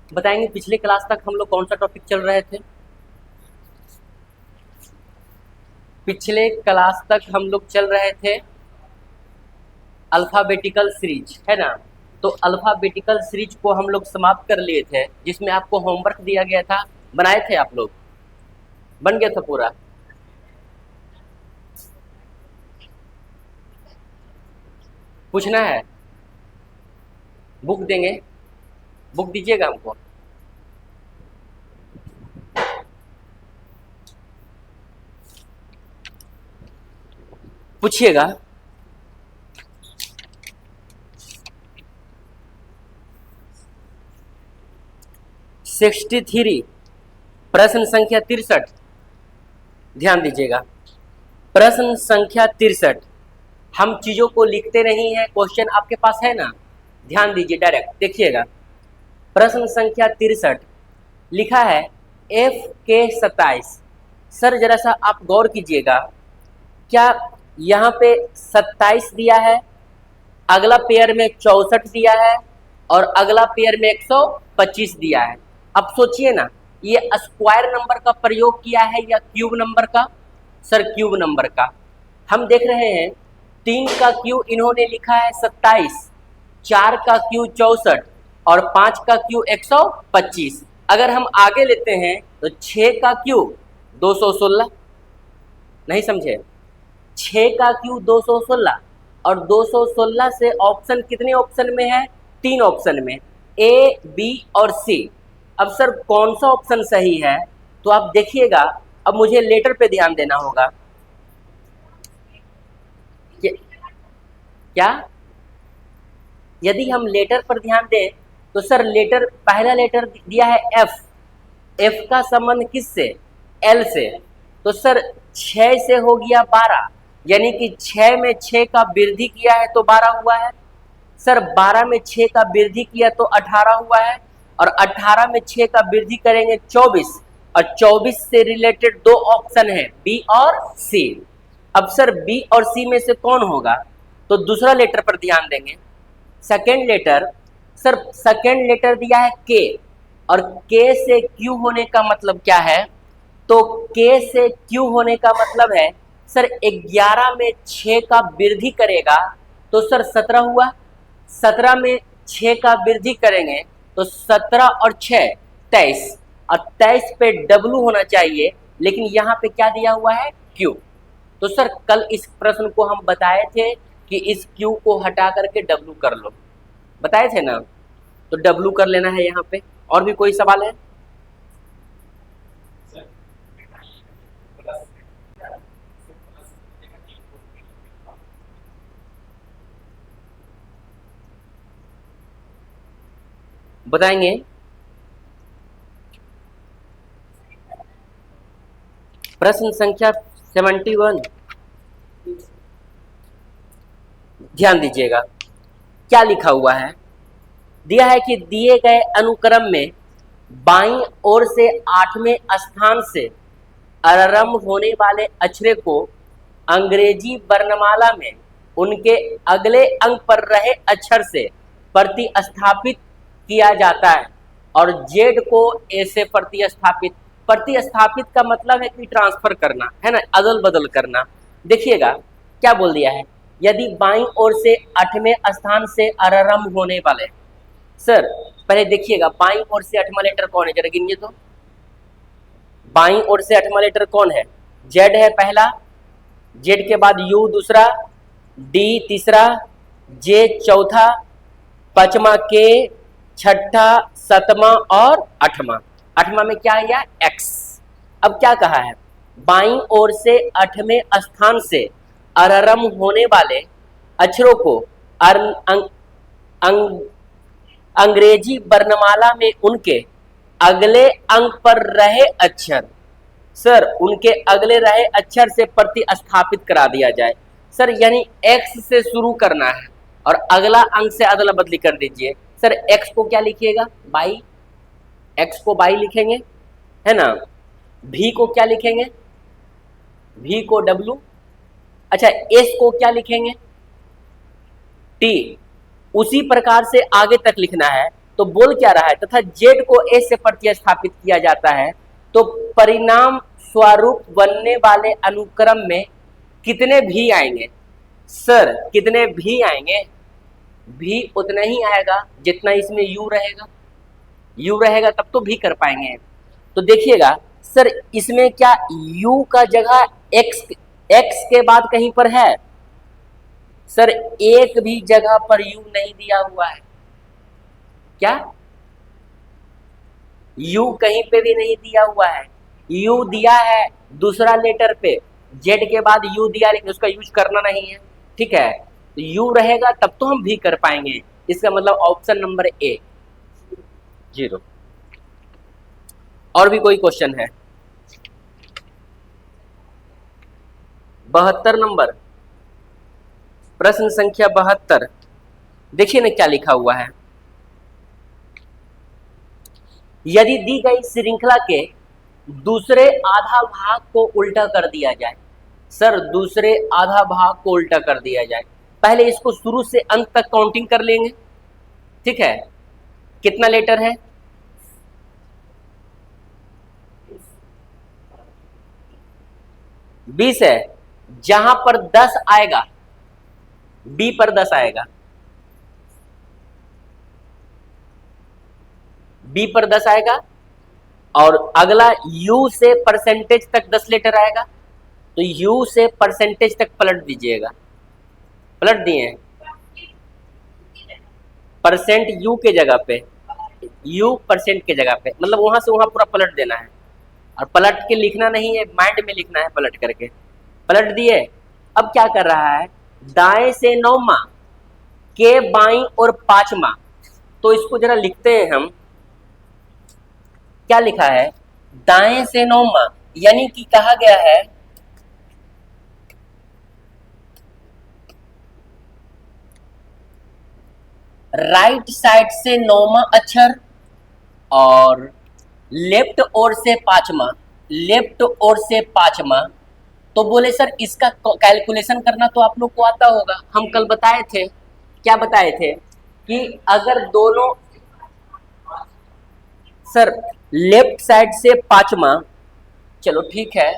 बताएंगे पिछले क्लास तक हम लोग कौन सा टॉपिक चल रहे थे? पिछले क्लास तक हम लोग चल रहे थे अल्फ़ाबेटिकल सीरीज, है ना। तो अल्फ़ाबेटिकल सीरीज को हम लोग समाप्त कर लिए थे, जिसमें आपको होमवर्क दिया गया था। बनाए थे आप लोग? बन गया था पूरा? पूछना है? बुक देंगे? बुक दीजिएगा हमको। पूछिएगा। सिक्सटी थ्री, प्रश्न संख्या 63। ध्यान दीजिएगा, प्रश्न संख्या 63। हम चीजों को लिखते नहीं हैं, क्वेश्चन आपके पास है ना। ध्यान दीजिए, डायरेक्ट देखिएगा। प्रश्न संख्या 63 लिखा है एफ के 27। सर जरा सा आप गौर कीजिएगा, क्या यहाँ पे 27 दिया है, अगला पेयर में 64 दिया है और अगला पेयर में 125 दिया है। अब सोचिए ना, ये स्क्वायर नंबर का प्रयोग किया है या क्यूब नंबर का? सर क्यूब नंबर का। हम देख रहे हैं 3 का क्यू इन्होंने लिखा है 27, 4 का क्यू 64 और 5 का क्यू 125। अगर हम आगे लेते हैं तो 6 का क्यू 216। नहीं समझे? 6 का क्यू 216 और 216 से ऑप्शन कितने ऑप्शन में है? 3 ऑप्शन में, ए बी और सी। अब सर कौन सा ऑप्शन सही है? तो आप देखिएगा, अब मुझे लेटर पे ध्यान देना होगा। क्या यदि हम लेटर पर ध्यान दें तो सर लेटर, पहला लेटर दिया है एफ। एफ का संबंध किससे? एल से। तो सर 6 से हो गया 12, यानी कि 6 में 6 का वृद्धि किया है तो 12 हुआ है। सर 12 में 6 का वृद्धि किया तो 18 हुआ है, और 18 में 6 का वृद्धि करेंगे 24, और 24 से रिलेटेड 2 ऑप्शन है, बी और सी। अब सर बी और सी में से कौन होगा? तो दूसरा लेटर पर ध्यान देंगे। Second letter, sir second letter दिया है के, और के से क्यू होने का मतलब क्या है? तो के से क्यू होने का मतलब है सर 11 में 6 का वृद्धि करेगा तो सर 17 हुआ। 17 में 6 का वृद्धि करेंगे तो 17 और 6 23, और 23 पे डब्लू होना चाहिए, लेकिन यहाँ पे क्या दिया हुआ है? क्यू। तो सर कल इस प्रश्न को हम बताए थे कि इस क्यू को हटा करके डब्लू कर लो, बताए थे ना। तो डब्लू कर लेना है यहाँ पे। और भी कोई सवाल है? बताएंगे। प्रश्न संख्या 71, ध्यान दीजिएगा क्या लिखा हुआ है। दिया है कि दिए गए अनुक्रम में बाईं ओर से 8वें स्थान से आरंभ होने वाले अक्षर को अंग्रेजी वर्णमाला में उनके अगले अंक पर रहे अक्षर से प्रतिस्थापित किया जाता है, और जेड को ए से प्रतिस्थापित। प्रतिस्थापित का मतलब है कि ट्रांसफर करना, है ना, अदल बदल करना। देखिएगा क्या बोल दिया है, यदि बाईं ओर से 8वें स्थान से आरंभ होने वाले। सर पहले देखिएगा बाईं ओर से 8वां लेटर कौन है, जरा गिनिए तो। बाईं ओर से 8वां लेटर कौन है? जेड है पहला, जेड के बाद यू दूसरा, डी तीसरा, जे चौथा, पांचवा के, छठा, सातवां और आठवां। आठवां में क्या आया? एक्स। अब क्या कहा है? बाईं ओर से 8वें स्थान से आरंभ होने वाले अक्षरों को अंग्रेजी वर्णमाला में उनके अगले अंक पर रहे अक्षर, सर उनके अगले रहे अक्षर से प्रतिस्थापित करा दिया जाए। सर यानी एक्स से शुरू करना है और अगला अंक से अदला बदली कर दीजिए। सर एक्स को क्या लिखिएगा? बाई। एक्स को बाई लिखेंगे, है ना। भी को क्या लिखेंगे? भी को डब्लू। अच्छा एस को क्या लिखेंगे? टी। उसी प्रकार से आगे तक लिखना है। तो बोल क्या रहा है, तथा z को a से प्रतिस्थापित किया जाता है तो परिणाम स्वरूप बनने वाले अनुक्रम में कितने भी आएंगे। सर कितने भी आएंगे, भी उतना ही आएगा जितना इसमें u रहेगा, u रहेगा तब तो भी कर पाएंगे। तो देखिएगा सर इसमें क्या u का जगह x के बाद कहीं पर है। सर एक भी जगह पर u नहीं दिया हुआ है, क्या u कहीं पे भी नहीं दिया हुआ है। u दिया है दूसरा लेटर पे, z के बाद u दिया लेकिन उसका यूज करना नहीं है, ठीक है। तो u रहेगा तब तो हम भी कर पाएंगे, इसका मतलब ऑप्शन नंबर ए 0। और भी कोई क्वेश्चन है? 72 नंबर, प्रश्न संख्या 72। देखिए ना क्या लिखा हुआ है। यदि दी गई श्रृंखला के दूसरे आधा भाग को उल्टा कर दिया जाए। सर दूसरे आधा भाग को उल्टा कर दिया जाए, पहले इसको शुरू से अंत तक काउंटिंग कर लेंगे, ठीक है। कितना लेटर है? 20 है। जहां पर 10 आएगा बी पर 10 आएगा, बी पर 10 आएगा, और अगला यू से परसेंटेज तक 10 लेटर आएगा, तो यू से परसेंटेज तक पलट दीजिएगा। पलट दिए परसेंट यू के जगह पे, यू परसेंट के जगह पे, मतलब वहां से वहां पूरा पलट देना है, और पलट के लिखना नहीं है, माइंड में लिखना है पलट करके। पलट दिए। अब क्या कर रहा है, दाएं से 9वां के बाईं और 5वां, तो इसको जरा लिखते हैं हम। क्या लिखा है, दाएं से 9वां, यानी कि कहा गया है राइट साइड से 9वां अक्षर और लेफ्ट ओर से 5वां, लेफ्ट ओर से 5वां। तो बोले सर इसका कैलकुलेशन करना तो आप लोग को आता होगा, हम कल बताए थे। क्या बताए थे कि अगर दोनों, सर लेफ्ट साइड से 5वां, चलो ठीक है,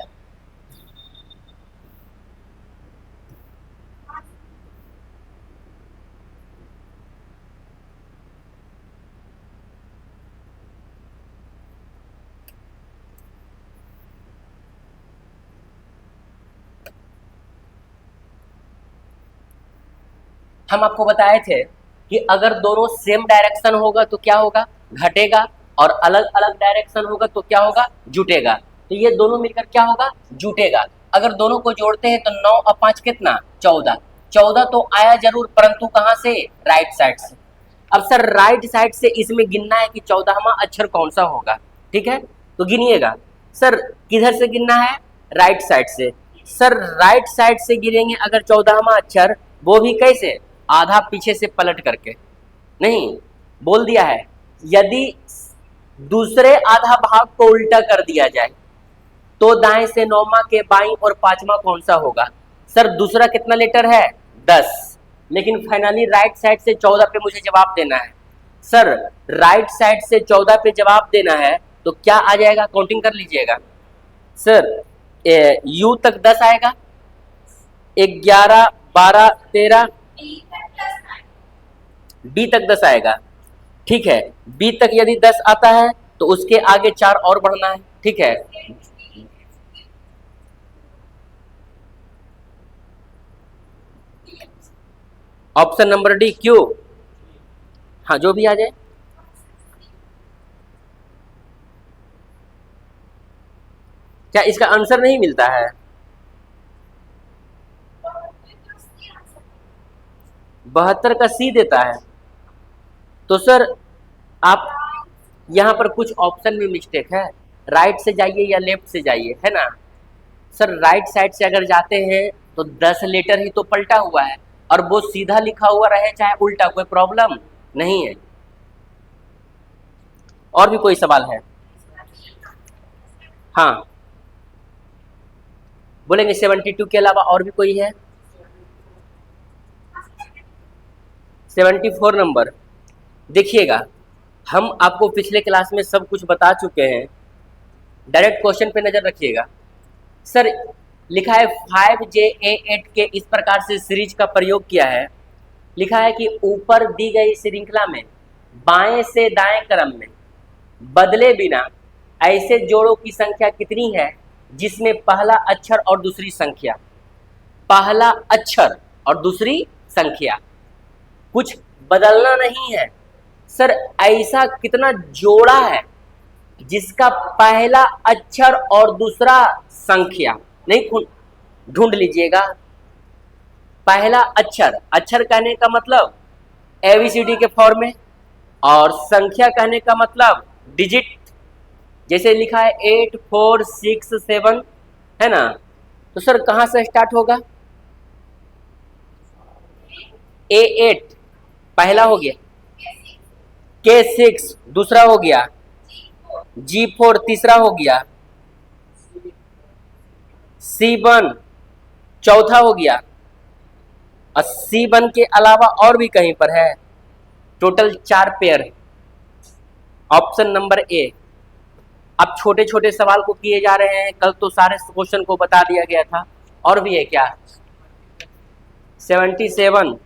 हम आपको बताए थे कि अगर दोनों सेम डायरेक्शन होगा तो क्या होगा, घटेगा, और अलग अलग डायरेक्शन होगा तो क्या होगा, जुटेगा। तो ये दोनों मिलकर क्या होगा, जुटेगा। अगर दोनों को जोड़ते हैं तो 9 और 5 कितना, 14। 14 तो आया जरूर, परंतु कहां से, राइट साइड से। अब सर राइट साइड से इसमें गिनना है कि 14वां अक्षर कौन सा होगा, ठीक है। तो गिनिएगा। सर किधर से गिनना है, राइट साइड से। सर राइट साइड से गिनेंगे अगर 14वां अक्षर, वो भी कैसे, आधा पीछे से पलट करके। नहीं, बोल दिया है यदि दूसरे आधा भाग को उल्टा कर दिया जाए तो दाएं से 9वां के बाईं और 5वां कौन सा होगा। सर दूसरा कितना लेटर है, 10, लेकिन फाइनली राइट साइड से 14 पे मुझे जवाब देना है। सर राइट साइड से 14 पे जवाब देना है तो क्या आ जाएगा, काउंटिंग कर लीजिएगा। सर यू तक 10 आएगा, 11 12 13, बी तक 10 आएगा, ठीक है। बी तक यदि 10 आता है तो उसके आगे 4 और बढ़ना है, ठीक है। ऑप्शन नंबर डी, क्यों, हाँ जो भी आ जाए। क्या इसका आंसर नहीं मिलता है, 72 का सी देता है। तो सर आप यहाँ पर कुछ ऑप्शन में मिस्टेक है, राइट से जाइए या लेफ्ट से जाइए, है ना। सर राइट साइड से अगर जाते हैं तो 10 लेटर ही तो पलटा हुआ है, और वो सीधा लिखा हुआ रहे चाहे उल्टा, कोई प्रॉब्लम नहीं है। और भी कोई सवाल है? हाँ बोलेंगे 72 के अलावा और भी कोई है? 74 नंबर देखिएगा, हम आपको पिछले क्लास में सब कुछ बता चुके हैं। डायरेक्ट क्वेश्चन पे नजर रखिएगा। सर लिखा है 5JA8 के इस प्रकार से सीरीज का प्रयोग किया है। लिखा है कि ऊपर दी गई श्रृंखला में बाएं से दाएं क्रम में बदले बिना ऐसे जोड़ों की संख्या कितनी है जिसमें पहला अक्षर और दूसरी संख्या, पहला अक्षर और दूसरी संख्या कुछ बदलना नहीं है। सर ऐसा कितना जोड़ा है जिसका पहला अक्षर और दूसरा संख्या, नहीं ढूंढ लीजिएगा। पहला अक्षर, अक्षर कहने का मतलब ABCD के फॉर्म में, और संख्या कहने का मतलब डिजिट। जैसे लिखा है 8 4 6 7, है ना। तो सर कहां से स्टार्ट होगा? A8 पहला हो गया, K6 दूसरा हो गया, G4 तीसरा हो गया, C1 चौथा हो गया, और C1 के अलावा और भी कहीं पर है। टोटल 4 पेयर है। Option number A. अब छोटे छोटे सवाल को किए जा रहे हैं, कल तो सारे क्वेश्चन को बता दिया गया था। और भी है क्या? 77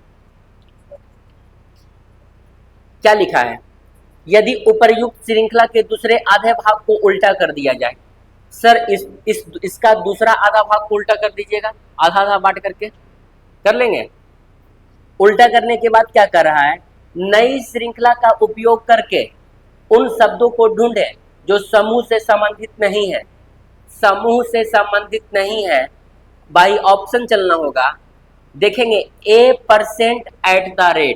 क्या लिखा है? यदि उपर्युक्त श्रृंखला के दूसरे आधे भाग को उल्टा कर दिया जाए। सर इसका दूसरा आधा भाग को उल्टा कर दीजिएगा, आधा आधा बांट करके कर लेंगे। उल्टा करने के बाद क्या कर रहा है? नई श्रृंखला का उपयोग करके उन शब्दों को ढूंढे जो समूह से संबंधित नहीं है। समूह से संबंधित नहीं है, बाई ऑप्शन चलना होगा। देखेंगे A% @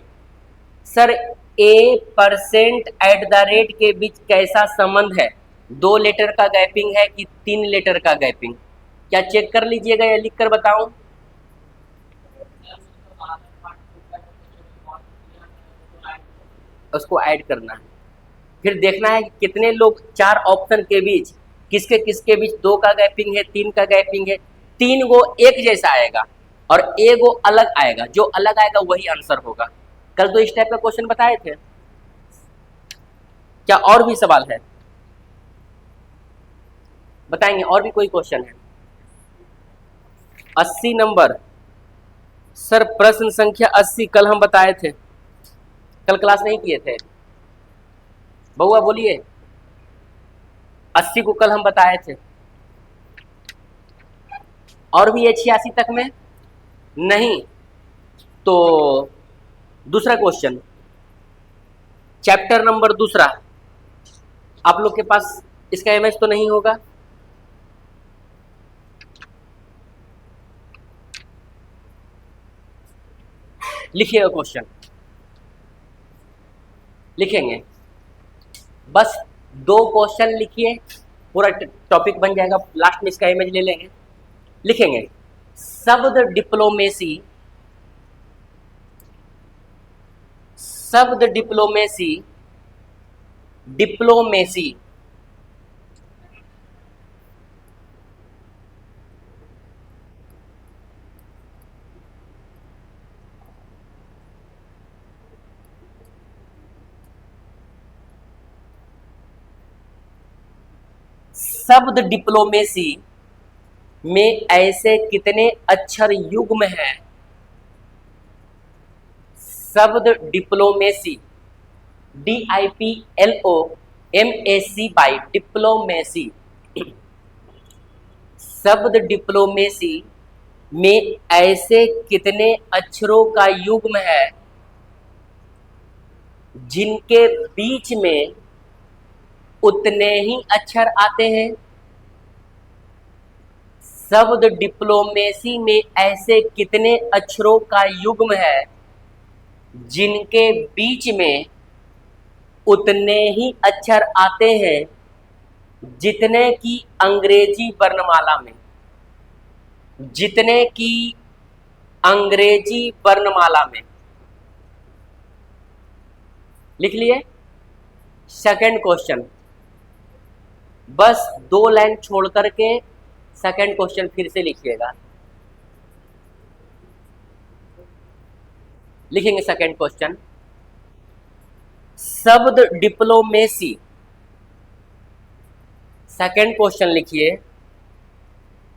सर A% @ के बीच कैसा संबंध है? 2 लेटर का गैपिंग है कि 3 लेटर का गैपिंग? क्या चेक कर लीजिएगा या लिख कर बताऊं? उसको ऐड करना है, फिर देखना है कि कितने लोग 4 ऑप्शन के बीच किसके किसके बीच 2 का गैपिंग है, 3 का गैपिंग है। 3 गो एक जैसा आएगा और 1 गो अलग आएगा, जो अलग आएगा वही आंसर होगा। कल तो इस टाइप का क्वेश्चन बताए थे। क्या और भी सवाल है? बताएंगे और भी कोई क्वेश्चन है? 80 नंबर। सर प्रश्न संख्या 80 कल हम बताए थे, कल क्लास नहीं किए थे। बउआ बोलिए, 80 को कल हम बताए थे। और भी है 86 तक में नहीं? तो दूसरा क्वेश्चन, चैप्टर नंबर दूसरा। आप लोग के पास इसका इमेज तो नहीं होगा? लिखिएगा क्वेश्चन, लिखेंगे बस 2 क्वेश्चन लिखिए, पूरा टॉपिक बन जाएगा। लास्ट में इसका इमेज ले लेंगे। लिखेंगे शब्द डिप्लोमेसी, शब्द डिप्लोमेसी, डिप्लोमेसी शब्द डिप्लोमेसी में ऐसे कितने अक्षर युग्म हैं? शब्द डिप्लोमेसी, DIPLOMAC बाई डिप्लोमेसी। शब्द डिप्लोमेसी में ऐसे कितने अक्षरों का युग्म है जिनके बीच में उतने ही अक्षर आते हैं? शब्द डिप्लोमेसी में ऐसे कितने अक्षरों का युग्म है जिनके बीच में उतने ही अक्षर आते हैं जितने की अंग्रेजी वर्णमाला में, जितने की अंग्रेजी वर्णमाला में। लिख लिए? सेकंड क्वेश्चन, बस 2 लाइन छोड़ करके सेकंड क्वेश्चन फिर से लिखिएगा। लिखेंगे सेकंड क्वेश्चन, शब्द डिप्लोमेसी, सेकेंड क्वेश्चन लिखिए,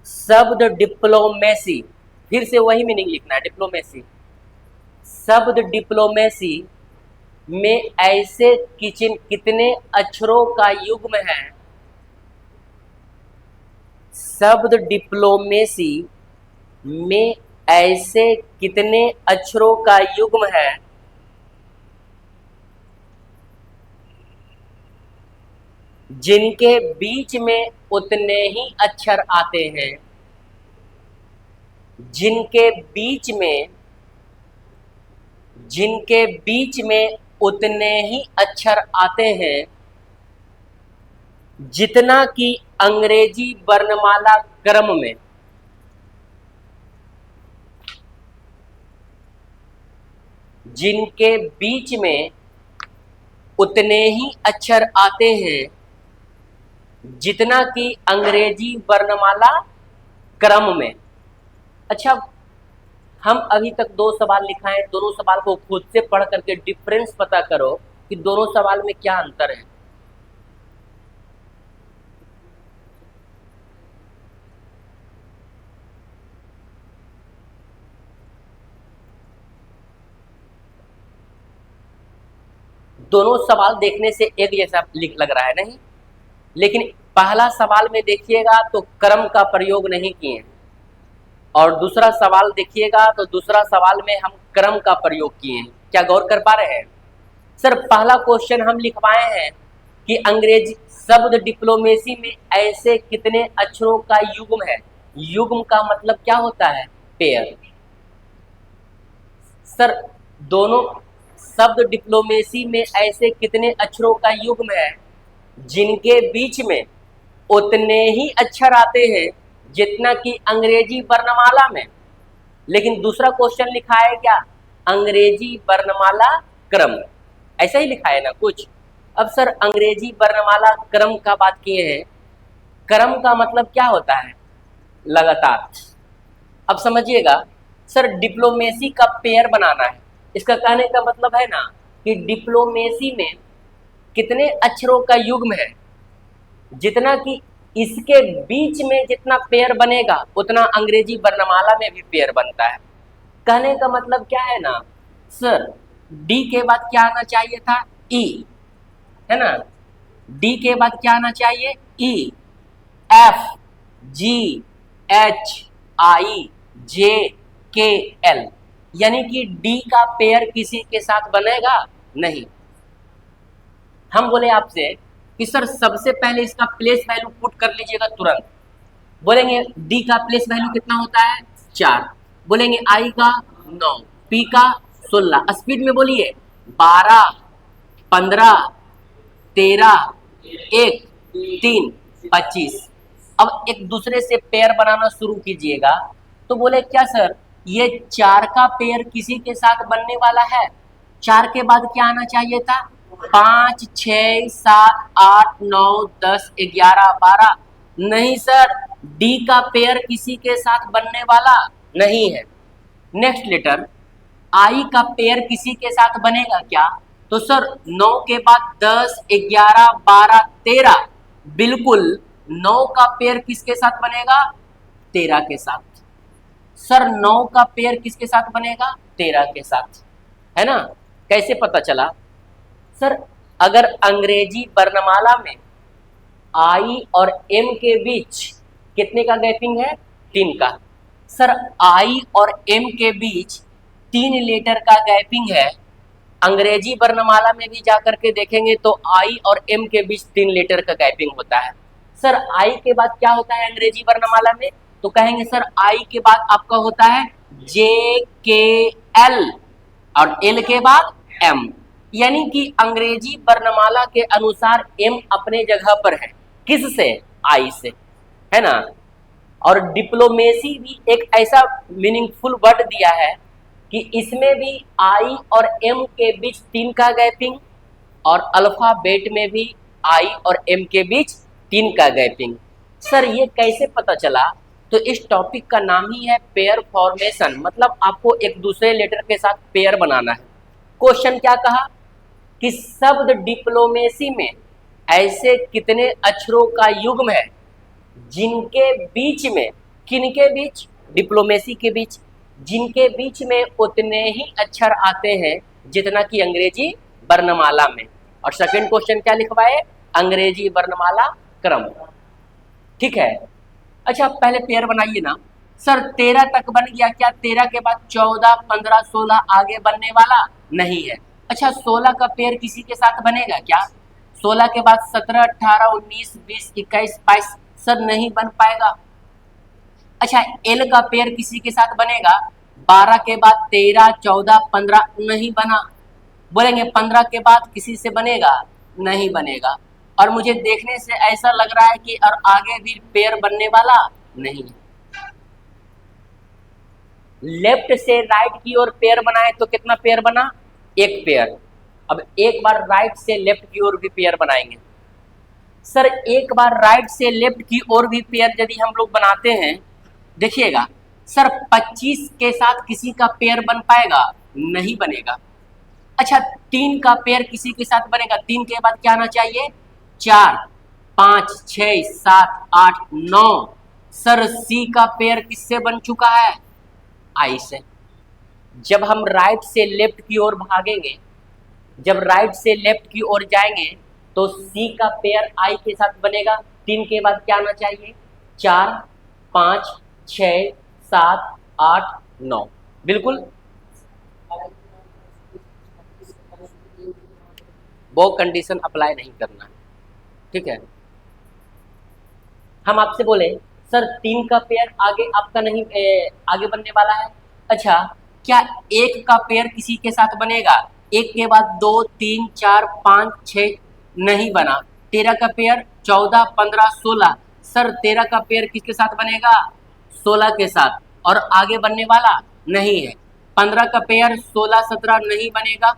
शब्द डिप्लोमेसी, फिर से वही मीनिंग लिखना है, डिप्लोमेसी। शब्द डिप्लोमेसी में ऐसे कितने अक्षरों का युग्म है? शब्द डिप्लोमेसी में ऐसे कितने अक्षरों का युग्म है जिनके बीच में उतने ही अक्षर आते हैं, जिनके बीच में उतने ही अक्षर आते हैं जितना कि अंग्रेजी वर्णमाला क्रम में। जिनके बीच में उतने ही अक्षर आते हैं जितना कि अंग्रेजी वर्णमाला क्रम में। अच्छा, हम अभी तक 2 सवाल लिखाएं, दोनों सवाल को खुद से पढ़ करके डिफरेंस पता करो कि दोनों सवाल में क्या अंतर है। दोनों सवाल देखने से एक जैसा लग रहा है नहीं, लेकिन पहला सवाल में देखिएगा तो क्रम का प्रयोग नहीं किए, और दूसरा सवाल देखिएगा तो दूसरा सवाल में हम क्रम का प्रयोग किए हैं। क्या गौर कर पा रहे हैं? सर, पहला क्वेश्चन हम लिखवाए हैं कि अंग्रेजी शब्द डिप्लोमेसी में ऐसे कितने अक्षरों का युग्म है। युग्म का मतलब क्या होता है? पेयर। सर, दोनों शब्द डिप्लोमेसी में ऐसे कितने अक्षरों का युग्म है जिनके बीच में उतने ही अक्षर आते हैं जितना कि अंग्रेजी वर्णमाला में। लेकिन दूसरा क्वेश्चन लिखा है क्या? अंग्रेजी वर्णमाला क्रम, ऐसा ही लिखा है ना कुछ। अब सर, अंग्रेजी वर्णमाला क्रम का बात किए हैं, क्रम का मतलब क्या होता है? लगातार। अब समझिएगा सर, डिप्लोमेसी का पेयर बनाना है, इसका कहने का मतलब है ना कि डिप्लोमेसी में कितने अक्षरों का युग्म है, जितना कि इसके बीच में जितना पेयर बनेगा उतना अंग्रेजी वर्णमाला में भी पेयर बनता है। कहने का मतलब क्या है ना सर, डी के बाद क्या आना चाहिए था? ई, है ना। डी के बाद क्या आना चाहिए? ई। एफ, जी, एच, आई, जे, के, एल, यानी कि डी का पेयर किसी के साथ बनेगा नहीं। हम बोले आपसे कि सर सबसे पहले इसका प्लेस वैल्यू पुट कर लीजिएगा तुरंत। बोलेंगे डी का प्लेस वैल्यू कितना होता है? 4। बोलेंगे आई का 9, पी का 16। स्पीड में बोलिए, 12, 15, 13, 1, 3, 25। अब एक दूसरे से पेयर बनाना शुरू कीजिएगा। तो बोले क्या सर, ये 4 का पेयर किसी के साथ बनने वाला है। 4 के बाद क्या आना चाहिए था? 5, 6, 7, 8, 9, 10, 11, 12। नहीं सर, डी का पेयर किसी के साथ बनने वाला नहीं है। नेक्स्ट लेटर आई का पेयर किसी के साथ बनेगा क्या? तो सर 9 के बाद 10, 11, 12, 13, बिल्कुल 9 का पेयर किसके साथ बनेगा? 13 के साथ। सर 9 का पेयर किसके साथ बनेगा? 13 के साथ, है ना। कैसे पता चला? सर, अगर अंग्रेजी वर्णमाला में आई और एम के बीच कितने का गैपिंग है? 3 का। सर, आई और एम के बीच 3 लेटर का गैपिंग है। अंग्रेजी वर्णमाला में भी जाकर के देखेंगे तो आई और एम के बीच 3 लेटर का गैपिंग होता है। सर, आई के बाद क्या होता है अंग्रेजी वर्णमाला में? तो कहेंगे सर आई के बाद आपका होता है जे, के, एल, और एल के बाद एम, यानी कि अंग्रेजी वर्णमाला के अनुसार एम अपने जगह पर है। किससे? आई से, है ना। और डिप्लोमेसी भी एक ऐसा मीनिंगफुल वर्ड दिया है कि इसमें भी आई और एम के बीच 3 का गैपिंग, और अल्फाबेट में भी आई और एम के बीच 3 का गैपिंग। सर ये कैसे पता चला? तो इस टॉपिक का नाम ही है पेयर फॉर्मेशन, मतलब आपको एक दूसरे लेटर के साथ पेयर बनाना है। क्वेश्चन क्या कहा? कि शब्द डिप्लोमेसी में ऐसे कितने अक्षरों का युग्म है जिनके बीच में, किनके बीच, डिप्लोमेसी के बीच, जिनके बीच में उतने ही अक्षर आते हैं जितना कि अंग्रेजी वर्णमाला में। और सेकंड क्वेश्चन क्या लिखवाए, अंग्रेजी वर्णमाला क्रम। ठीक है, अच्छा पहले पेयर बनाइए ना। सर 13 तक बन गया, क्या 13 के बाद 14, 15, 16 आगे बनने वाला नहीं है। अच्छा 16 का पेयर किसी के साथ बनेगा क्या, 16 के बाद 17, 18, 19, 20, 21, 22 सर नहीं बन पाएगा। अच्छा एल का पेयर किसी के साथ बनेगा, 12 के बाद 13, 14, 15 नहीं बना। बोलेंगे 15 के बाद किसी से बनेगा, नहीं बनेगा। और मुझे देखने से ऐसा लग रहा है कि और आगे भी पेयर बनने वाला नहीं है। लेफ्ट से राइट की ओर पेयर बनाए तो कितना पेयर बना, एक पेयर। अब एक बार राइट से लेफ्ट की ओर भी पेयर बनाएंगे। सर एक बार राइट से लेफ्ट की ओर भी पेयर यदि हम लोग बनाते हैं, देखिएगा सर 25 के साथ किसी का पेयर बन पाएगा, नहीं बनेगा। अच्छा 3 का पेयर किसी के साथ बनेगा, 3 के बाद क्या आना चाहिए, 4, 5, 6, 7, 8, 9। सर सी का पेयर किससे बन चुका है, आई से। जब हम राइट से लेफ्ट की ओर भागेंगे, जब राइट से लेफ्ट की ओर जाएंगे तो सी का पेयर आई के साथ बनेगा। 3 के बाद क्या आना चाहिए, 4, 5, 6, 7, 8, 9। बिल्कुल वो कंडीशन अप्लाई नहीं करना है। ठीक है, हम आपसे बोले सर 3 का पेयर आगे आपका नहीं आगे बनने वाला है। अच्छा क्या 1 का पेयर किसी के साथ बनेगा, 1 के बाद 2, 3, 4, 5, 6 नहीं बना। 13 का पेयर 14, 15, 16 सर 13 का पेयर किसके साथ बनेगा, 16 के साथ, और आगे बनने वाला नहीं है। 15 का पेयर 16, 17 नहीं बनेगा।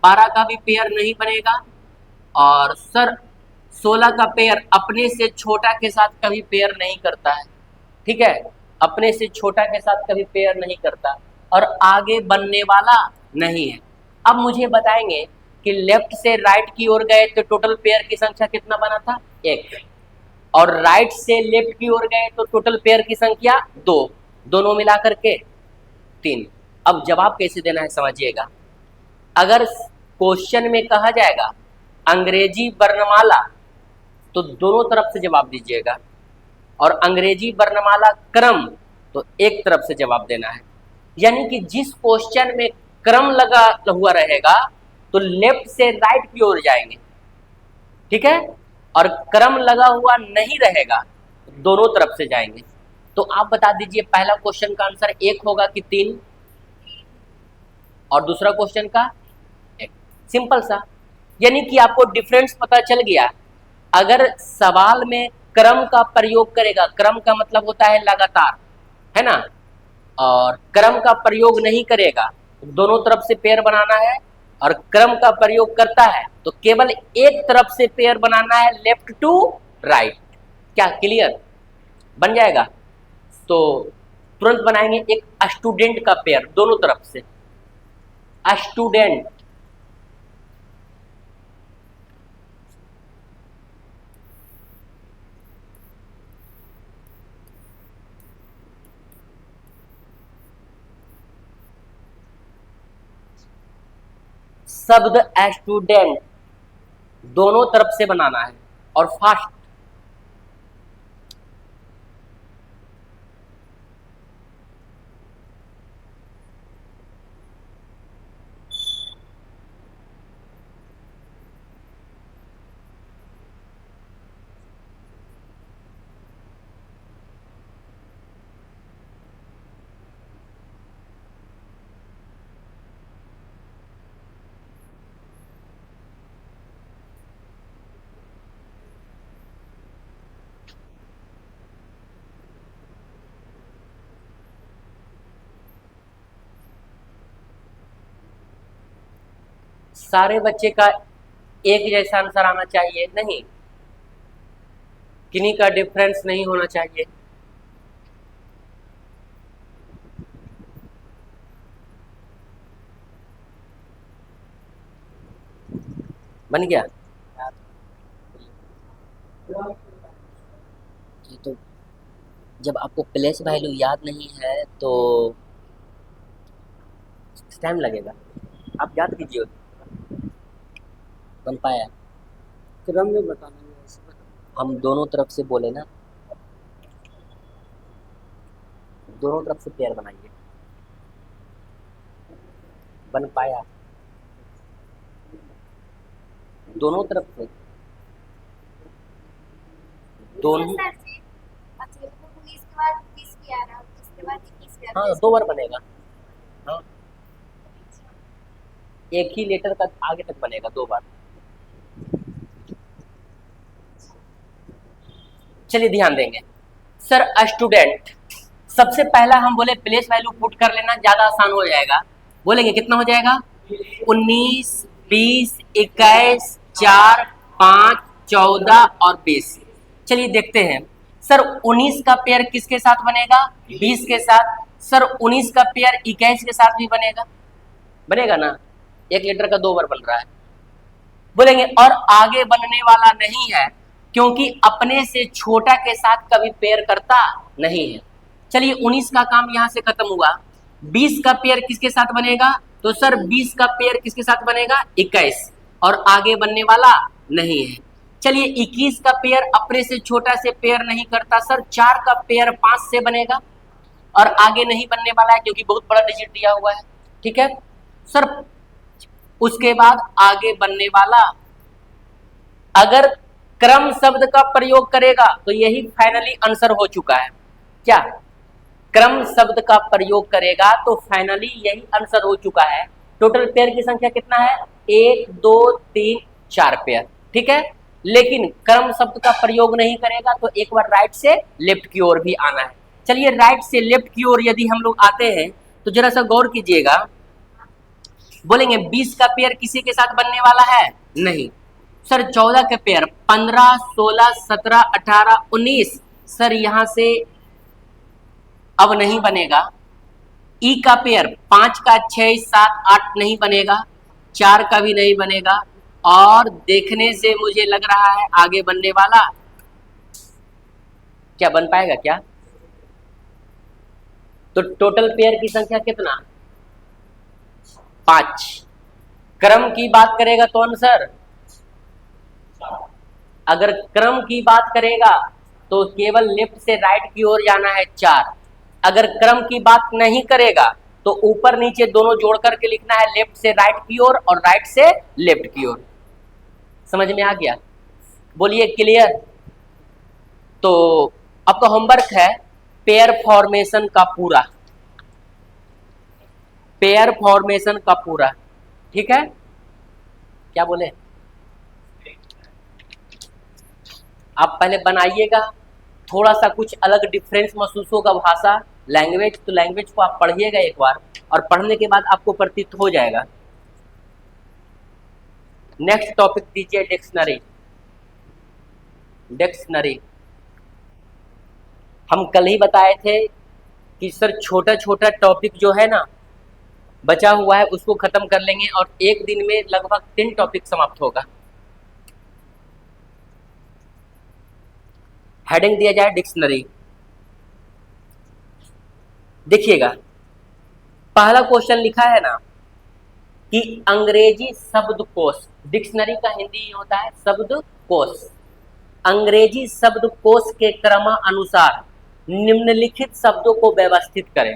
12 का भी पेयर नहीं बनेगा। और सर 16 का पेयर अपने से छोटा के साथ कभी पेयर नहीं करता है। ठीक है, अपने से छोटा के साथ कभी पेयर नहीं करता, और आगे बनने वाला नहीं है। अब मुझे बताएंगे कि लेफ्ट से राइट की ओर गए तो टोटल पेयर की संख्या कितना बना था, 1, और राइट से लेफ्ट की ओर गए तो टोटल पेयर की संख्या 2, दोनों मिलाकर के 3। अब जवाब कैसे देना है समझिएगा। अगर क्वेश्चन में कहा जाएगा अंग्रेजी वर्णमाला तो दोनों तरफ से जवाब दीजिएगा, और अंग्रेजी वर्णमाला क्रम तो एक तरफ से जवाब देना है। यानी कि जिस क्वेश्चन में क्रम लगा हुआ रहेगा तो लेफ्ट से राइट की ओर जाएंगे। ठीक है, और क्रम लगा हुआ नहीं रहेगा दोनों तरफ से जाएंगे। तो आप बता दीजिए पहला क्वेश्चन का आंसर 1 होगा कि 3, और दूसरा क्वेश्चन का 1। सिंपल सा, यानी कि आपको डिफरेंस पता चल गया। अगर सवाल में क्रम का प्रयोग करेगा, क्रम का मतलब होता है लगातार, है ना, और क्रम का प्रयोग नहीं करेगा, दोनों तरफ से पेयर बनाना है, और क्रम का प्रयोग करता है तो केवल एक तरफ से पेयर बनाना है, लेफ्ट टू राइट। क्या क्लियर बन जाएगा। तो तुरंत बनाएंगे एक स्टूडेंट का पेयर दोनों तरफ से, स्टूडेंट। शब्द स्टूडेंट दोनों तरफ से बनाना है, और फास्ट। सारे बच्चे का एक जैसा आंसर आना चाहिए नहीं, किन्हीं का डिफरेंस नहीं होना चाहिए। बन गया। ये तो जब आपको प्लेस वैल्यू याद नहीं है तो टाइम लगेगा, आप याद कीजिए। बन पाया? क्रम में बताना है इसमें। हम दोनों तरफ से बोले ना, दोनों तरफ से पेयर बनाइए। बन पाया? दोनों तरफ से दोनों। हाँ, 2 बार बनेगा। हाँ, एक ही लेटर का आगे तक बनेगा 2 बार। चलिए ध्यान देंगे। सर स्टूडेंट, सबसे पहला हम बोले प्लेस वैल्यू पुट कर लेना, ज्यादा आसान हो जाएगा। बोलेंगे कितना हो जाएगा? 19, 20, 21, 4, 5, 14 और 20। चलिए देखते हैं। सर 19 का पेयर किसके साथ बनेगा? 20 के साथ। सर 19 का पेयर 21 के साथ भी बनेगा, बनेगा ना? एक लीटर का 2 बार बन रहा है। बोलेंगे और आगे बनने वाला नहीं है, क्योंकि अपने से छोटा के साथ कभी पेयर करता नहीं है। चलिए 19 का काम यहां से खत्म हुआ। 20 का पेयर किसके साथ बनेगा? तो सर 20 का पेयर किसके साथ बनेगा? 21, और आगे बनने वाला नहीं है। चलिए 21 का पेयर अपने से छोटा से पेयर नहीं करता, सर 4 का पेयर 5 से बनेगा, और आगे नहीं बनने वाला है क्योंकि बहुत बड़ा डिजिट दिया हुआ है। ठीक है सर, उसके बाद आगे बनने वाला, अगर क्रम शब्द का प्रयोग करेगा तो यही फाइनली आंसर हो चुका है। क्या क्रम शब्द का प्रयोग करेगा तो फाइनली यही आंसर हो चुका है। टोटल पेयर की संख्या कितना है? 1, 2, 3, 4 पेयर। ठीक है, लेकिन क्रम शब्द का प्रयोग नहीं करेगा तो एक बार राइट से लेफ्ट की ओर भी आना है। चलिए राइट से लेफ्ट की ओर यदि हम लोग आते हैं तो जरा सा गौर कीजिएगा। बोलेंगे 20 का पेयर किसी के साथ बनने वाला है? नहीं। सर 14 के पेयर 15, 16, 17, 18, 19, सर यहां से अब नहीं बनेगा। ई का पेयर 5 का 6, 7, 8 नहीं बनेगा, 4 का भी नहीं बनेगा, और देखने से मुझे लग रहा है आगे बनने वाला क्या बन पाएगा क्या? तो टोटल पेयर की संख्या कितना? 5। क्रम की बात करेगा तो आंसर, अगर क्रम की बात करेगा तो केवल लेफ्ट से राइट की ओर जाना है 4। अगर क्रम की बात नहीं करेगा तो ऊपर नीचे दोनों जोड़ करके लिखना है, लेफ्ट से राइट की ओर और राइट से लेफ्ट की ओर। समझ में आ गया? बोलिए क्लियर? तो आपका होमवर्क है पेयर फॉर्मेशन का पूरा, पेयर फॉर्मेशन का पूरा। ठीक है, क्या बोले? आप पहले बनाइएगा, थोड़ा सा कुछ अलग डिफरेंस महसूस होगा भाषा लैंग्वेज, तो लैंग्वेज को आप पढ़िएगा एक बार, और पढ़ने के बाद आपको प्रतीत हो जाएगा। नेक्स्ट टॉपिक दीजिए डिक्शनरी। डिक्शनरी हम कल ही बताए थे कि सर छोटा छोटा टॉपिक जो है ना बचा हुआ है उसको खत्म कर लेंगे, और एक दिन में लगभग 3 टॉपिक समाप्त होगा। हेडिंग दिया जाए डिक्शनरी। देखिएगा पहला क्वेश्चन लिखा है ना कि अंग्रेजी शब्दकोश, डिक्शनरी का हिंदी होता है शब्दकोश। अंग्रेजी शब्दकोश के क्रमानुसार निम्नलिखित शब्दों को व्यवस्थित करें।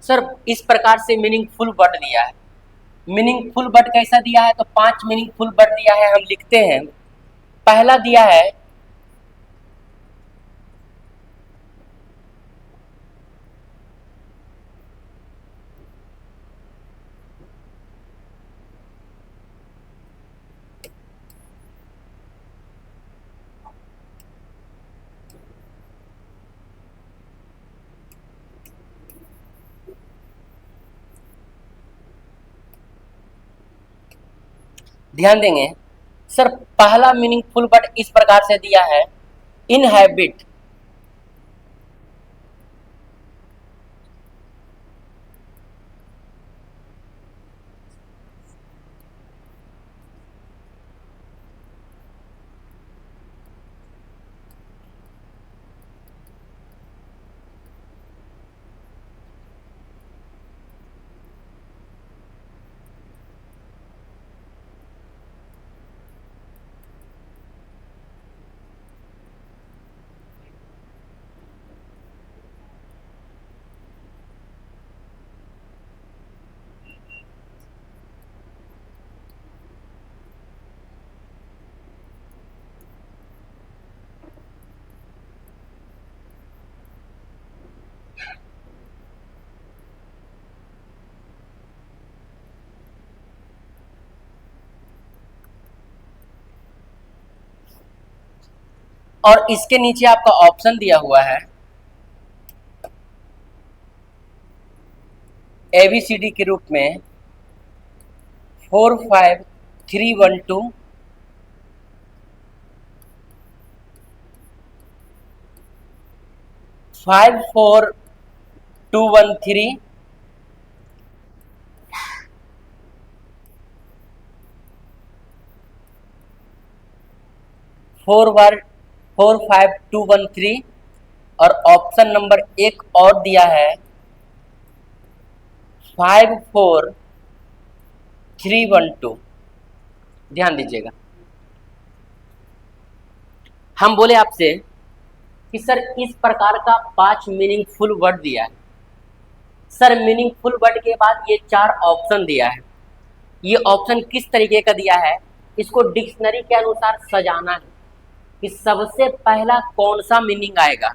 सर इस प्रकार से मीनिंगफुल वर्ड दिया है। मीनिंगफुल वर्ड कैसा दिया है? तो 5 मीनिंगफुल वर्ड दिया है, हम लिखते हैं। पहला दिया है ध्यान देंगे। सर पहला मीनिंगफुल वर्ड इस प्रकार से दिया है, इनहैबिट। और इसके नीचे आपका ऑप्शन दिया हुआ है ABCD के रूप में 4 5 3 1 2 5 4 2 1 3 4 5 2 1 3 और ऑप्शन नंबर एक और दिया है 5 4 3 1 2। ध्यान दीजिएगा, हम बोले आपसे कि सर इस प्रकार का 5 मीनिंगफुल वर्ड दिया है। सर मीनिंगफुल वर्ड के बाद ये 4 ऑप्शन दिया है। ये ऑप्शन किस तरीके का दिया है, इसको डिक्शनरी के अनुसार सजाना है कि सबसे पहला कौन सा मीनिंग आएगा,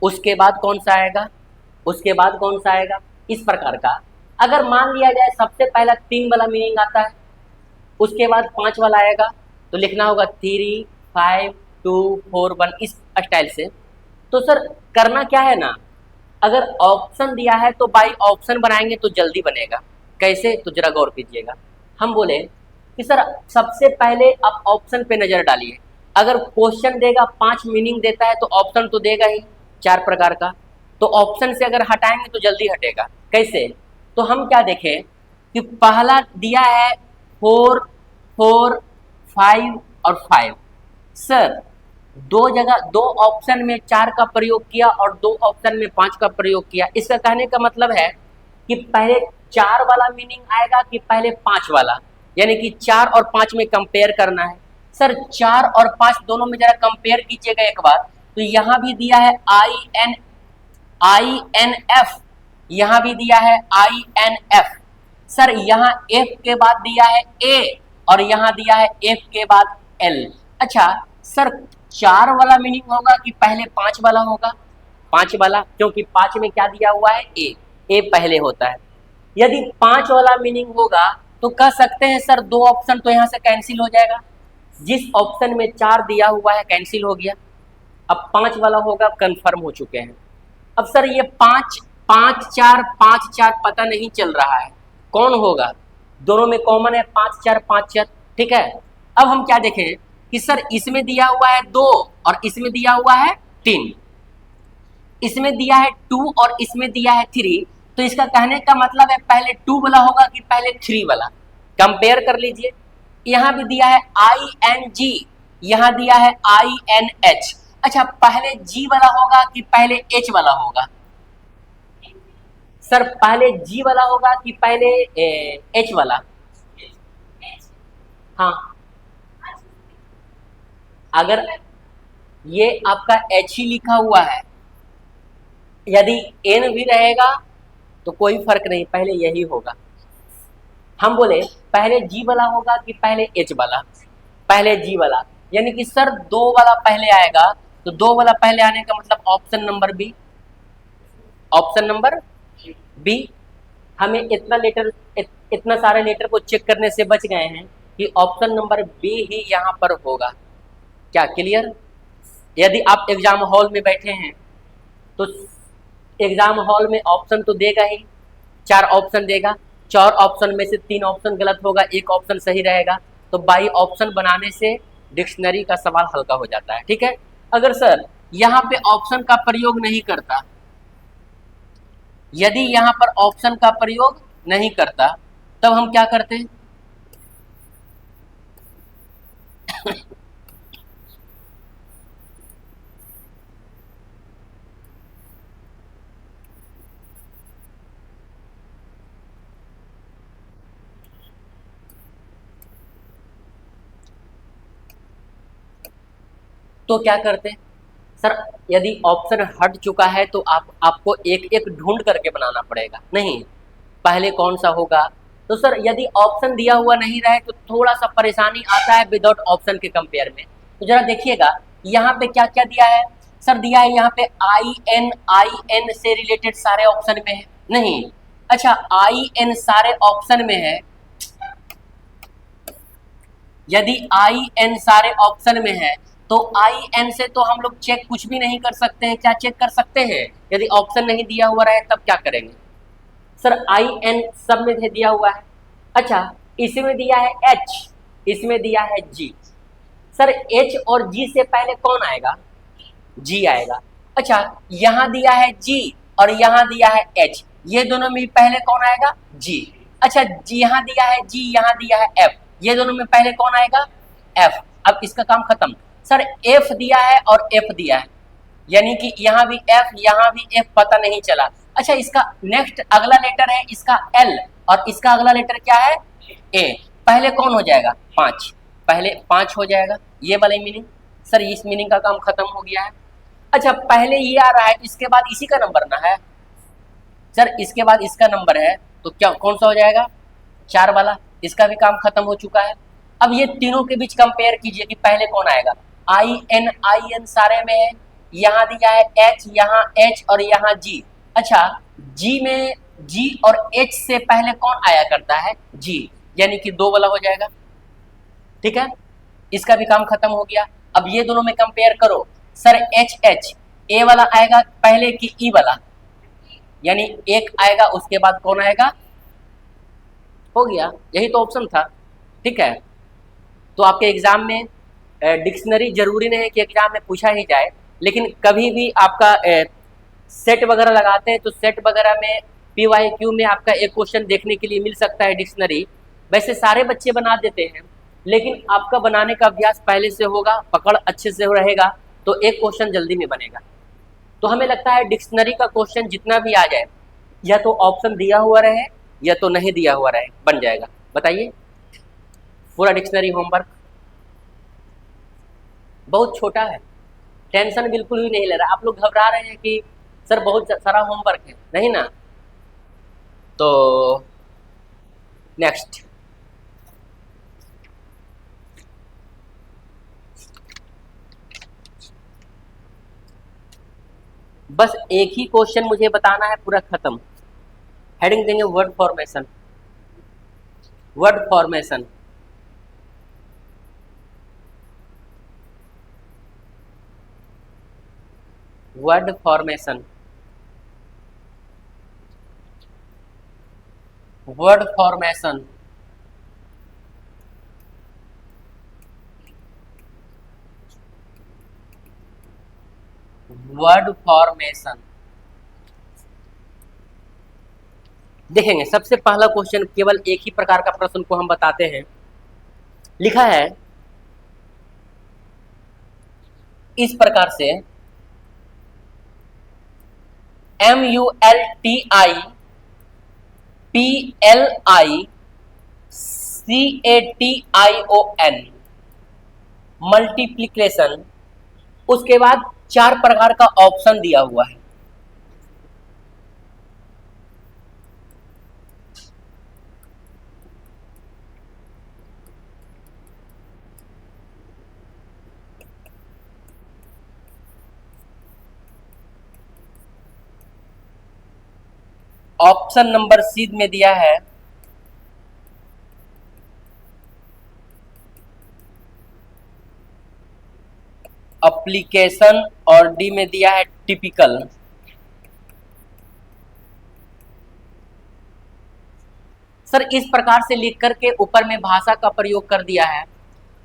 उसके बाद कौन सा आएगा, उसके बाद कौन सा आएगा, इस प्रकार का। अगर मान लिया जाए सबसे पहला 3 वाला मीनिंग आता है, उसके बाद 5 वाला आएगा, तो लिखना होगा 3 5 2 4 1 इस स्टाइल से। तो सर करना क्या है ना, अगर ऑप्शन दिया है तो बाई ऑप्शन बनाएंगे तो जल्दी बनेगा। कैसे, तो जरा गौर कीजिएगा। हम बोले कि सर सबसे पहले आप ऑप्शन पे नजर डालिए। अगर क्वेश्चन देगा 5 मीनिंग देता है तो ऑप्शन तो देगा ही 4 प्रकार का, तो ऑप्शन से अगर हटाएंगे तो जल्दी हटेगा। कैसे, तो हम क्या देखें कि पहला दिया है 4 4 5 और 5। सर दो जगह 2 ऑप्शन में 4 का प्रयोग किया और 2 ऑप्शन में 5 का प्रयोग किया। इसका कहने का मतलब है कि पहले 4 वाला मीनिंग आएगा कि पहले 5 वाला, यानी कि 4 और 5 में कंपेयर करना है। सर 4 और 5 दोनों में जरा कंपेयर कीजिएगा एक बार। तो यहाँ भी दिया है INF, यहाँ भी दिया है INF। सर यहाँ F के बाद दिया है A और यहाँ दिया है F के बाद L। अच्छा सर 4 वाला मीनिंग होगा कि पहले 5 वाला होगा? 5 वाला, क्योंकि 5 में क्या दिया हुआ है, A पहले होता है। यदि 5 वाला मीनिंग होगा तो कह सकते हैं सर 2 ऑप्शन तो यहाँ से कैंसिल हो जाएगा। जिस ऑप्शन में 4 दिया हुआ है कैंसिल हो गया, अब 5 वाला होगा, कंफर्म हो चुके हैं। अब सर ये 5 5 4 पता नहीं चल रहा है कौन होगा, दोनों में कॉमन है 5 4। ठीक है, अब हम क्या देखें कि सर इसमें दिया हुआ है 2 और इसमें दिया हुआ है 3, इसमें दिया है 2 और इसमें दिया है 3। तो इसका कहने का मतलब है पहले 2 वाला होगा कि पहले 3 वाला, कंपेयर कर लीजिए। यहाँ भी दिया है ING, यहाँ दिया है INH। अच्छा पहले G वाला होगा कि पहले H वाला होगा? सर पहले G वाला होगा कि पहले H वाला? हाँ, अगर ये आपका H ही लिखा हुआ है, यदि N भी रहेगा तो कोई फर्क नहीं, पहले यही होगा। हम बोले पहले G वाला होगा कि पहले H वाला? पहले G वाला, यानी कि सर 2 वाला पहले आएगा, तो 2 वाला पहले आने का मतलब option number B, option number B. हमें इतना सारे लेटर को चेक करने से बच गए हैं कि ऑप्शन नंबर बी ही यहाँ पर होगा। क्या क्लियर? यदि आप एग्जाम हॉल में बैठे हैं तो एग्जाम हॉल में ऑप्शन तो देगा ही, 4 ऑप्शन देगा, 4 ऑप्शन में से 3 ऑप्शन गलत होगा, 1 ऑप्शन सही रहेगा। तो बाई ऑप्शन बनाने से डिक्शनरी का सवाल हल्का हो जाता है। ठीक है, अगर सर यहाँ पे ऑप्शन का प्रयोग नहीं करता, यदि यहाँ पर ऑप्शन का प्रयोग नहीं करता, तब हम क्या करते हैं? तो क्या करते हैं सर, यदि ऑप्शन हट चुका है तो आपको एक एक ढूंढ करके बनाना पड़ेगा, नहीं पहले कौन सा होगा। तो सर यदि ऑप्शन दिया हुआ नहीं रहे तो थोड़ा सा परेशानी आता है विदाउट ऑप्शन के कंपेयर में। तो जरा देखिएगा यहाँ पे क्या क्या दिया है। सर दिया है यहाँ पे IN से रिलेटेड सारे ऑप्शन में है, नहीं? अच्छा IN सारे ऑप्शन में है, यदि IN सारे ऑप्शन में है तो आई एन से तो हम लोग चेक कुछ भी नहीं कर सकते हैं। क्या चेक कर सकते हैं? यदि ऑप्शन नहीं दिया हुआ रहे तब क्या करेंगे? सर आई एन सब में दिया हुआ है। अच्छा, इसमें दिया है एच, इसमें दिया है जी। सर एच और जी से पहले कौन आएगा? जी आएगा। अच्छा, यहां दिया है जी और यहां दिया है एच, ये दोनों में पहले कौन आएगा? जी। अच्छा, जी यहां दिया है जी, यहां दिया है एफ, ये दोनों में पहले कौन आएगा? एफ। अब इसका काम खत्म। सर एफ दिया है और एफ दिया है, यानी कि यहाँ भी एफ यहाँ भी एफ, पता नहीं चला। अच्छा, इसका नेक्स्ट अगला लेटर है इसका एल और इसका अगला लेटर क्या है? ए। पहले कौन हो जाएगा? 5, पहले 5 हो जाएगा, ये वाला मीनिंग। सर इस मीनिंग का काम खत्म हो गया है। अच्छा, पहले ये आ रहा है, इसके बाद इसी का नंबर ना है। सर इसके बाद इसका नंबर है, तो क्या कौन सा हो जाएगा? 4 वाला। इसका भी काम खत्म हो चुका है। अब ये तीनों के बीच कंपेयर कीजिए कि पहले कौन आएगा। आई एन सारे में है, यहाँ दिया है एच, यहाँ एच और यहाँ जी। अच्छा, जी में जी और एच से पहले कौन आया करता है? जी, यानी कि 2 वाला हो जाएगा। ठीक है, इसका भी काम खत्म हो गया। अब ये दोनों में कंपेयर करो। सर एच एच, ए वाला आएगा पहले कि ई वाला? यानी एक आएगा, उसके बाद कौन आएगा? हो गया, यही तो ऑप्शन था। ठीक है, तो आपके एग्जाम में डिक्शनरी जरूरी नहीं है कि एग्जाम में पूछा ही जाए, लेकिन कभी भी आपका सेट वगैरह लगाते हैं तो सेट वगैरह में PYQ में आपका एक क्वेश्चन देखने के लिए मिल सकता है डिक्शनरी। वैसे सारे बच्चे बना देते हैं, लेकिन आपका बनाने का अभ्यास पहले से होगा, पकड़ अच्छे से रहेगा, तो एक क्वेश्चन जल्दी में बनेगा। तो हमें लगता है डिक्शनरी का क्वेश्चन जितना भी आ जाए, या तो ऑप्शन दिया हुआ रहे या तो नहीं दिया हुआ रहे, बन जाएगा। बताइए, पूरा डिक्शनरी होमवर्क बहुत छोटा है, टेंशन बिल्कुल भी नहीं ले रहा। आप लोग घबरा रहे हैं कि सर बहुत सारा होमवर्क है, नहीं ना? तो नेक्स्ट, बस एक ही क्वेश्चन मुझे बताना है, पूरा खत्म। हेडिंग देंगे word formation. Word formation, word formation, word formation. Word formation देखेंगे। सबसे पहला क्वेश्चन, केवल एक ही प्रकार का प्रश्न को हम बताते हैं। लिखा है इस प्रकार से, MULTIPLICATION, मल्टीप्लीकेशन। उसके बाद 4 प्रकार का ऑप्शन दिया हुआ है। ऑप्शन नंबर सी में दिया है एप्लीकेशन और डी में दिया है टिपिकल। सर इस प्रकार से लिख करके ऊपर में भाषा का प्रयोग कर दिया है।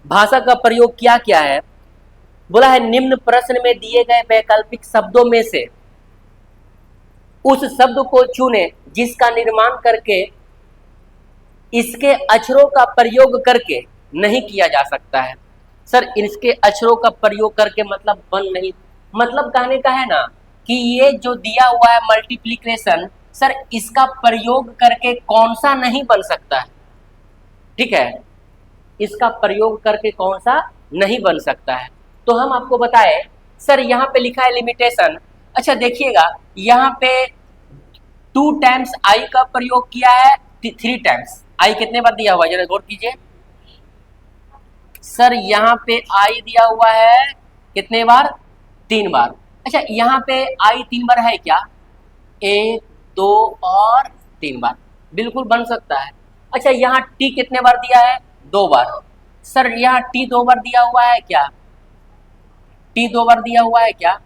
भाषा का प्रयोग क्या क्या है? बोला है निम्न प्रश्न में दिए गए वैकल्पिक शब्दों में से उस शब्द को चुने जिसका निर्माण करके इसके अक्षरों का प्रयोग करके नहीं किया जा सकता है। सर इसके अक्षरों का प्रयोग करके मतलब बन नहीं, मतलब कहने का है ना कि ये जो दिया हुआ है मल्टीप्लिकेशन, सर इसका प्रयोग करके कौन सा नहीं बन सकता है? ठीक है, इसका प्रयोग करके कौन सा नहीं बन सकता है? तो हम आपको बताएं, सर यहाँ पे लिखा है लिमिटेशन। अच्छा देखिएगा, यहाँ पे 2 टाइम्स आई का प्रयोग किया है, 3 टाइम्स। आई कितने बार दिया हुआ है, जरा गौर कीजिए। सर यहाँ पे आई दिया हुआ है कितने बार? 3 बार। अच्छा यहाँ पे आई 3 बार है क्या? 1, 2 और 3 बार, बिल्कुल बन सकता है। अच्छा यहाँ टी कितने बार दिया है? 2 बार। सर यहाँ टी 2 बार दिया हुआ है क्या? टी 2 बार दिया हुआ है क्या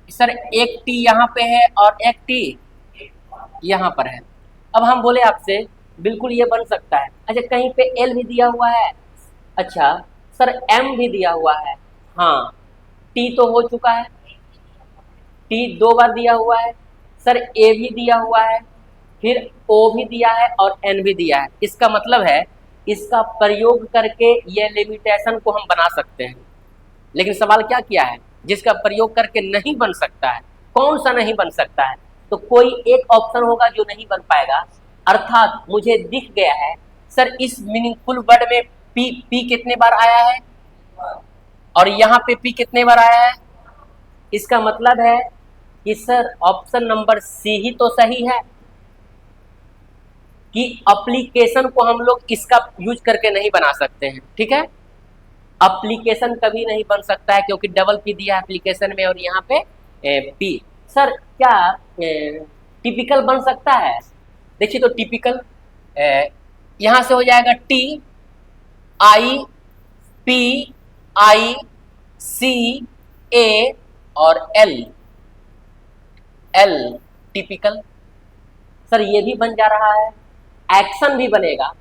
सर? एक टी यहाँ पे है और एक टी यहाँ पर है। अब हम बोले आपसे बिल्कुल ये बन सकता है। अच्छा कहीं पे एल भी दिया हुआ है। अच्छा सर एम भी दिया हुआ है। हाँ टी तो हो चुका है, टी 2 बार दिया हुआ है। सर ए भी दिया हुआ है, फिर ओ भी दिया है और एन भी दिया है। इसका मतलब है इसका प्रयोग करके ये लिमिटेशन को हम बना सकते हैं। लेकिन सवाल क्या किया है, जिसका प्रयोग करके नहीं बन सकता है। कौन सा नहीं बन सकता है? तो कोई एक ऑप्शन होगा जो नहीं बन पाएगा। अर्थात मुझे दिख गया है सर इस मीनिंगफुल वर्ड में पी पी कितने बार आया है और यहाँ पे पी कितने बार आया है। इसका मतलब है कि सर ऑप्शन नंबर सी ही तो सही है कि एप्लीकेशन को हम लोग इसका यूज करके नहीं बना सकते हैं। ठीक है, एप्लीकेशन कभी नहीं बन सकता है क्योंकि डबल पी दिया है एप्लीकेशन में और यहाँ पे पी। सर क्या टिपिकल बन सकता है? देखिए तो टिपिकल यहाँ से हो जाएगा टी आई पी आई सी ए और एल एल टिपिकल। सर ये भी बन जा रहा है। एक्शन भी बनेगा,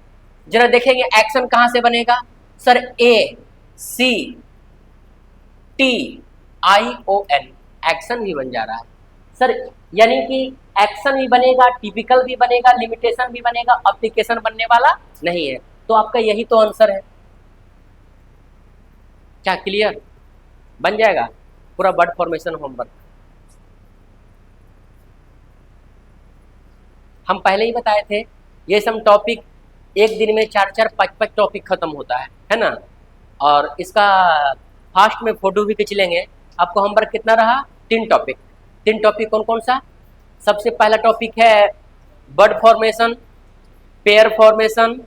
जरा देखेंगे एक्शन कहां से बनेगा। Sir A C T I O N action भी बन जा रहा है सर। यानी कि एक्शन भी बनेगा, टिपिकल भी बनेगा, लिमिटेशन भी बनेगा, एप्लीकेशन बनने वाला नहीं है। तो आपका यही तो आंसर है। क्या क्लियर? बन जाएगा पूरा वर्ड फॉर्मेशन होमवर्क। हम पहले ही बताए थे ये सब टॉपिक एक दिन में 4-4 5-5 टॉपिक खत्म होता है ना। और इसका फास्ट में फोटो भी खींच लेंगे। आपको होमवर्क कितना रहा? 3 टॉपिक। 3 टॉपिक कौन कौन सा? सबसे पहला टॉपिक है वर्ड फॉर्मेशन, पेयर फॉर्मेशन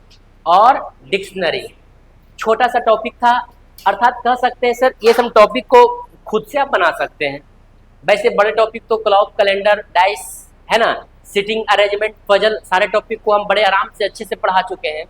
और डिक्शनरी। छोटा सा टॉपिक था, अर्थात कह सकते हैं सर ये सब टॉपिक को खुद से आप बना सकते हैं। वैसे बड़े टॉपिक तो क्लॉक, कैलेंडर, डाइस है ना, सिटिंग अरेंजमेंट, पजल, सारे टॉपिक को हम बड़े आराम से अच्छे से पढ़ा चुके हैं।